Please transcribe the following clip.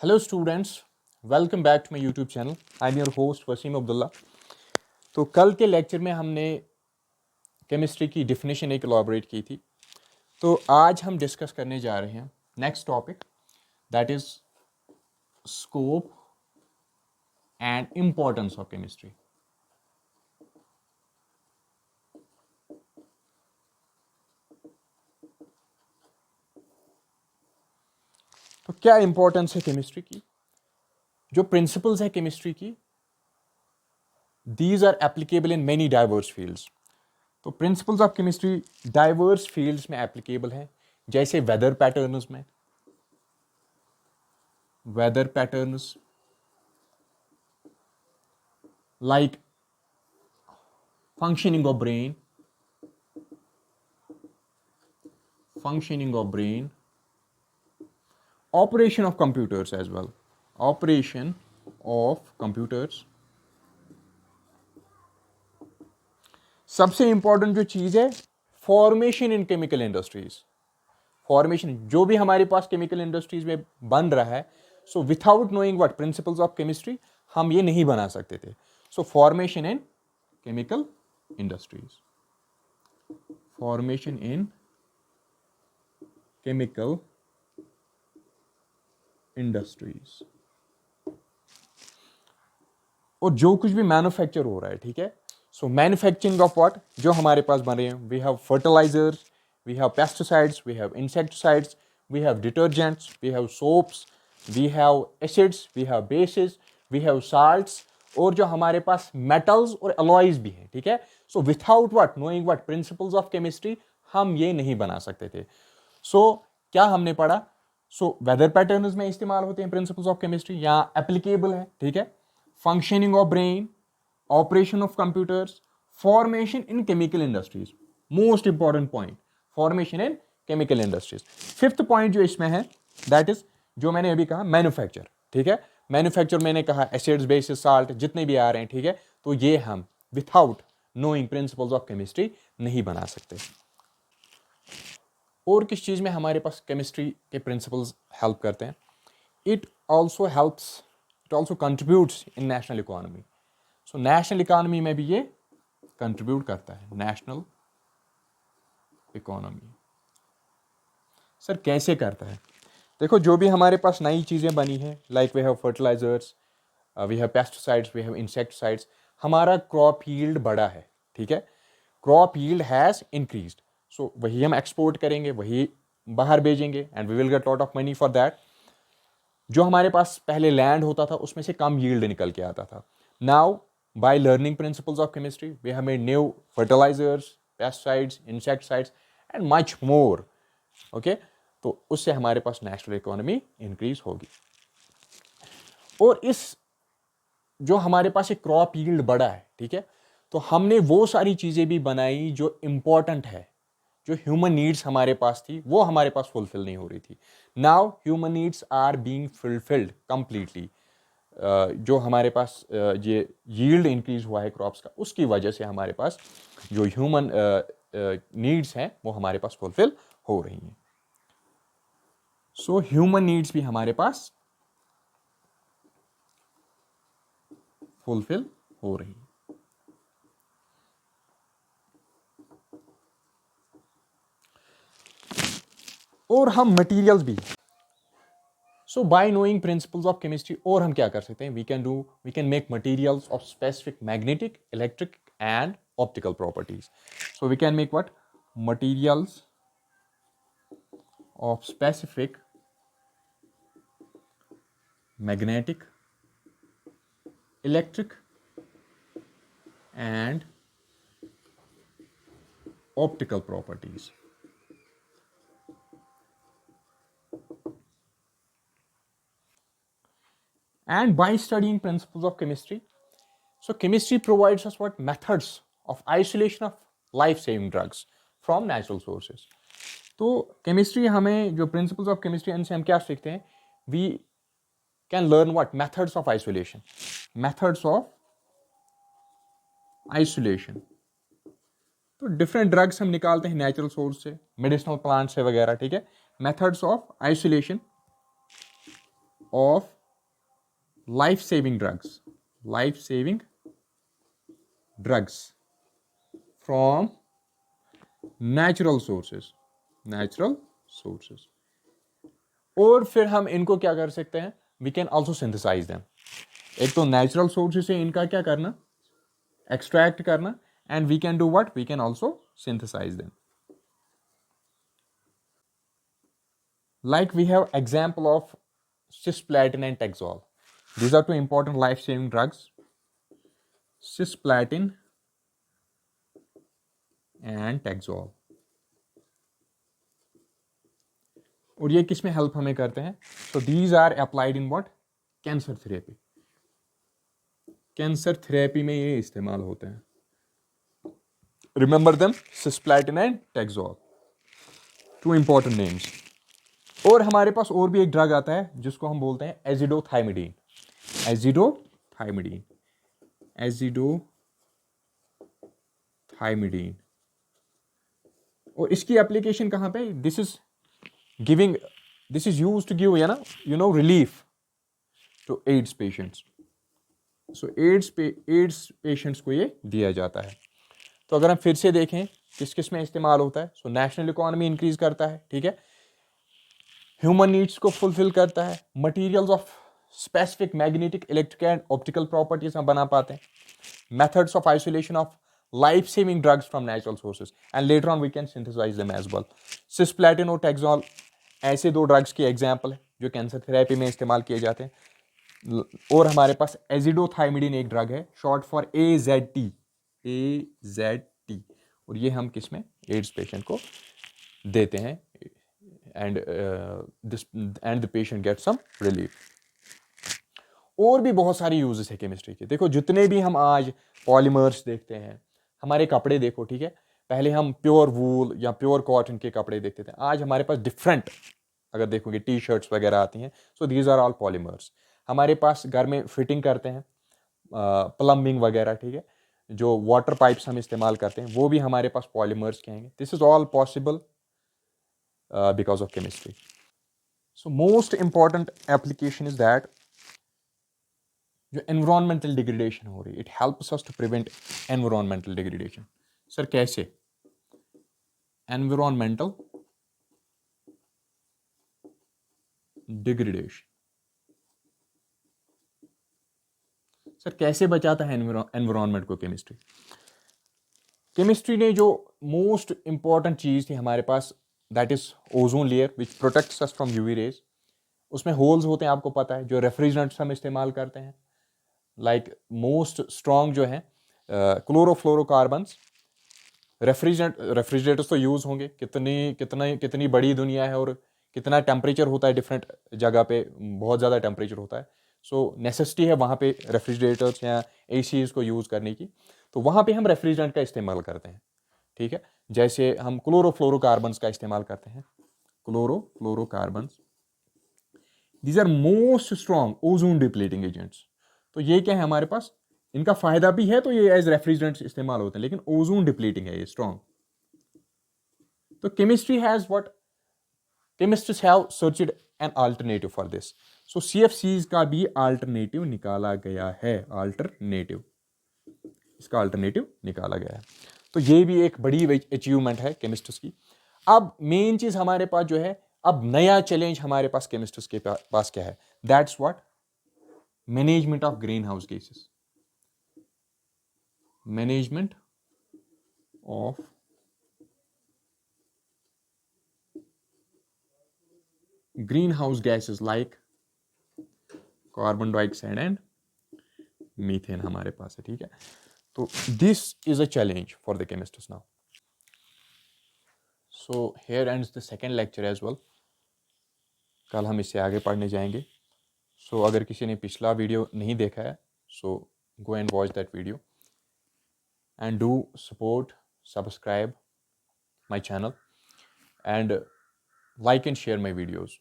Hello students, welcome back to my YouTube channel. I am your host Wasim Abdullah. तो कल के lecture में हमने केमिस्ट्री की डिफिनेशन एक इलाबोरेट की थी। तो आज हम डिस्कस करने जा रहे हैं next topic, that is scope and importance of chemistry. तो क्या इंपॉर्टेंस है केमिस्ट्री की? जो प्रिंसिपल्स है केमिस्ट्री की, these are applicable in many diverse fields. तो principles of chemistry diverse fields में एप्लीकेबल हैं, जैसे weather patterns like functioning of brain, operation of computers as well, operation of computers। सबसे इंपॉर्टेंट जो चीज है, फॉर्मेशन इन केमिकल इंडस्ट्रीज। फॉर्मेशन जो भी हमारे पास केमिकल इंडस्ट्रीज में बन रहा है, सो without knowing what principles of chemistry हम ये नहीं बना सकते थे। सो फॉर्मेशन इन केमिकल इंडस्ट्रीज, फॉर्मेशन इन केमिकल इंडस्ट्रीज। और जो कुछ भी मैन्युफैक्चर हो रहा है, ठीक है, सो मैन्युफैक्चरिंग ऑफ व्हाट, जो हमारे पास बन रहे हैं, we have fertilisers, we have pesticides, we have insecticides, we have detergents, we have soaps, we have acids, we have bases, we have salts, और जो हमारे पास मेटल्स और अलॉयज भी हैं, ठीक है। सो without what knowing what principles of chemistry हम ये नहीं बना सकते थे। सो क्या हमने पढ़ा? वेदर पैटर्न्स में इस्तेमाल होते हैं प्रिंसिपल्स ऑफ केमिस्ट्री, यहाँ एप्लीकेबल है, ठीक है। Functioning of brain, operation of computers, formation in chemical industries. Most important point, formation in chemical industries. Fifth point जो इसमें है, दैट इज जो मैंने अभी कहा, मैन्युफैक्चर, ठीक है। मैन्युफैक्चर मैंने कहा एसिड्स, बेसिस, साल्ट जितने भी आ रहे हैं, ठीक है, तो ये हम without knowing principles of chemistry नहीं बना सकते। और किस चीज़ में हमारे पास केमिस्ट्री के प्रिंसिपल्स हेल्प करते हैं? It also helps, it also contributes in national economy. So national economy में भी ये कंट्रीब्यूट करता है। नेशनल इकोनॉमी सर कैसे करता है? देखो, जो भी हमारे पास नई चीज़ें बनी हैं, like we have fertilisers, we have pesticides, we have insecticides, हमारा क्रॉप यील्ड बढ़ा है, ठीक है। Crop yield has increased, so वही हम एक्सपोर्ट करेंगे, वही बाहर भेजेंगे, and we will get lot of money for that. जो हमारे पास पहले लैंड होता था उसमें से कम यील्ड निकल के आता था। Now by learning principles of chemistry we have made new fertilisers, pesticides, insecticides and much more, okay. तो उससे हमारे पास नेशनल इकोनॉमी इंक्रीज होगी। और इस जो हमारे पास एक क्रॉप यील्ड बढ़ा है, ठीक है, तो हमने वो सारी चीजें भी बनाई जो इंपॉर्टेंट है। जो ह्यूमन नीड्स हमारे पास थी वो हमारे पास फुलफिल नहीं हो रही थी। Now human needs are being fulfilled completely. जो हमारे पास ये यील्ड इंक्रीज हुआ है क्रॉप्स का, उसकी वजह से हमारे पास जो ह्यूमन नीड्स हैं वो हमारे पास फुलफिल हो रही हैं। सो ह्यूमन नीड्स भी हमारे पास फुलफिल हो रही हैं। और हम मटेरियल्स भी, so by knowing principles of chemistry, और हम क्या कर सकते हैं, we can make materials of specific magnetic, electric and optical properties. So we can make what, materials of specific magnetic, electric and optical properties। And by studying principles of chemistry, so chemistry provides us what, methods of isolation of life-saving drugs from natural sources। तो chemistry हमें जो principles of chemistry, इनसे हम क्या सीखते हैं? We can learn what, methods of isolation, methods of isolation. तो different drugs हम निकालते हैं नेचुरल सोर्स से, मेडिसिनल प्लांट से वगैरह, ठीक है। Methods of isolation of life saving drugs from natural sources. और फिर हम इनको क्या कर सकते हैं, we can also synthesise them. एक तो नेचुरल सोर्सेज से इनका क्या करना, एक्सट्रैक्ट करना, and we can do what, we can also synthesise them. Like we have example of cisplatin and Taxol. These are two important life-saving drugs. Cisplatin and Taxol. और ये किस में हेल्प हमें करते हैं? So these are applied in what? Cancer therapy. Cancer therapy में ये इस्तेमाल होते हैं. Remember them, cisplatin and Taxol. Two important names. और हमारे पास और भी एक ड्रग आता है जिसको हम बोलते हैं एजिडोथाइमिडीन. एजिडोथाइमिडीन. और इसकी एप्लीकेशन कहाँ पे? This is used to give relief to AIDS patients. So AIDS patients को ये दिया जाता है. तो अगर हम फिर से देखें किस किस में इस्तेमाल होता है, सो नेशनल इकोनॉमी इंक्रीज करता है, ठीक है, ह्यूमन नीड्स को फुलफिल करता है, materials of specific magnetic, electric and optical properties हम बना पाते हैं, methods of isolation of life saving drugs from natural sources, and later on we can synthesise them as well. Cisplatin और taxol ऐसे दो ड्रग्स के एग्जाम्पल है जो कैंसर थेरेपी में इस्तेमाल किए जाते हैं. और हमारे पास एजिडोथाइमिडीन एक ड्रग है, शॉर्ट फॉर AZT, और ये हम किस में, एड्स पेशेंट को देते हैं, and the patient gets some relief. और भी बहुत सारी यूजेस है केमिस्ट्री के. देखो जितने भी हम आज पॉलीमर्स देखते हैं, हमारे कपड़े देखो, ठीक है, पहले हम प्योर वूल या प्योर कॉटन के कपड़े देखते थे, आज हमारे पास डिफरेंट, अगर देखोगे टी शर्ट्स वगैरह आती हैं, so these are all polymers. हमारे पास घर में फिटिंग करते हैं, प्लम्बिंग वगैरह, ठीक है, जो वाटर पाइप्स हम इस्तेमाल करते हैं वो भी हमारे पास पॉलीमर्स के हैं. This is all possible because of chemistry. So most important application is that जो environmental degradation हो रही है, it helps us to prevent environmental degradation. Sir कैसे? Environmental degradation. सर कैसे बचाता है environment को केमिस्ट्री? केमिस्ट्री ने जो मोस्ट इंपॉर्टेंट चीज थी हमारे पास, that is ozone layer which protects us from UV rays. उसमें होल्स होते हैं, आपको पता है, जो रेफ्रिजरेंट्स हम इस्तेमाल करते हैं, लाइक मोस्ट स्ट्रॉन्ग जो है क्लोरोफ्लोरोकार्बन्स. रेफ्रिजरेटर्स तो यूज़ होंगे, कितनी बड़ी दुनिया है और कितना टेम्परेचर होता है डिफरेंट जगह पे, बहुत ज़्यादा टेम्परेचर होता है. सो नेसेसिटी है वहाँ पे रेफ्रिजरेटर्स या ACs को यूज़ करने की, तो वहाँ पे हम रेफ्रिजरेंट का इस्तेमाल करते हैं, ठीक है. जैसे हम क्लोरोफ्लोरोकार्बन्स का इस्तेमाल करते हैं, chlorofluorocarbons, these are most strong ozone depleting agents. तो ये क्या है हमारे पास, इनका फायदा भी है, तो ये एज रेफ्रिजरेंट्स इस्तेमाल होते हैं, लेकिन ओजोन डिप्लीटिंग है ये, स्ट्रॉन्ग. तो chemistry has what, chemists have searched an alternative for this. So CFCs का भी अल्टरनेटिव निकाला गया है, इसका अल्टरनेटिव निकाला गया है. तो ये भी एक बड़ी अचीवमेंट है केमिस्ट्स की. अब मेन चीज हमारे पास जो है, अब नया चैलेंज हमारे पास केमिस्ट्स के पास क्या है, that's what, management of greenhouse gases. Management of greenhouse gases like carbon dioxide and methane हमारे पास है, ठीक है. तो this is a challenge for the chemists now. So here ends the second lecture as well. कल हम इससे आगे पढ़ने जाएंगे. सो अगर किसी ने पिछला वीडियो नहीं देखा है, so go and watch that video and do support, subscribe my channel and like and share my videos.